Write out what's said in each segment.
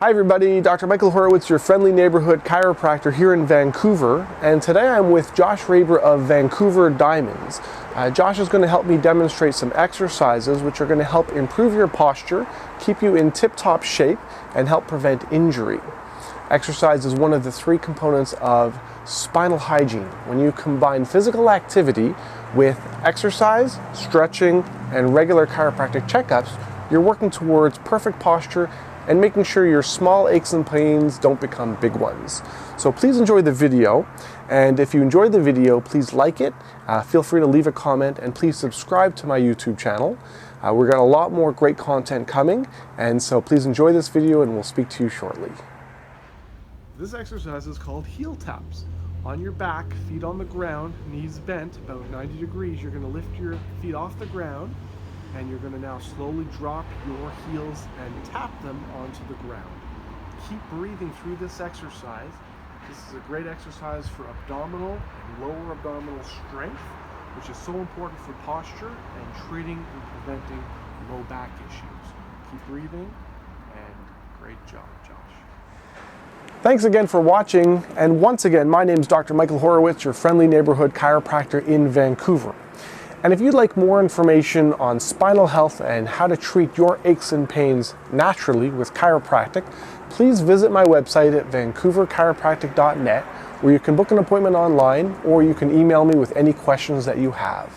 Hi everybody, Dr. Michael Horowitz, your friendly neighborhood chiropractor here in Vancouver, and today I'm with Josh Raber of Vancouver Diamonds. Josh is going to help me demonstrate some exercises which are going to help improve your posture, keep you in tip-top shape, and help prevent injury. Exercise is one of the three components of spinal hygiene. When you combine physical activity with exercise, stretching, and regular chiropractic checkups, you're working towards perfect posture and making sure your small aches and pains don't become big ones. So please enjoy the video, and if you enjoyed the video, please like it, feel free to leave a comment, and please subscribe to my YouTube channel. We've got a lot more great content coming, and so please enjoy this video and we'll speak to you shortly. This exercise is called heel taps. On your back, feet on the ground, knees bent about 90 degrees, you're going to lift your feet off the ground, and you're going to now slowly drop your heels and tap them onto the ground. Keep breathing through this exercise. This is a great exercise for abdominal and lower abdominal strength, which is so important for posture and treating and preventing low back issues. Keep breathing, and great job, Josh. Thanks again for watching, and once again, my name is Dr. Michael Horowitz, your friendly neighborhood chiropractor in Vancouver. And if you'd like more information on spinal health and how to treat your aches and pains naturally with chiropractic, please visit my website at vancouverchiropractic.net, where you can book an appointment online or you can email me with any questions that you have.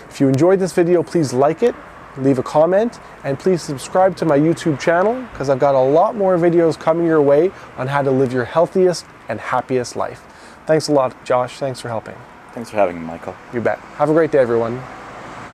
If you enjoyed this video, please like it, leave a comment, and please subscribe to my YouTube channel because I've got a lot more videos coming your way on how to live your healthiest and happiest life. Thanks a lot, Josh. Thanks for helping. Thanks for having me, Michael. You bet. Have a great day, everyone.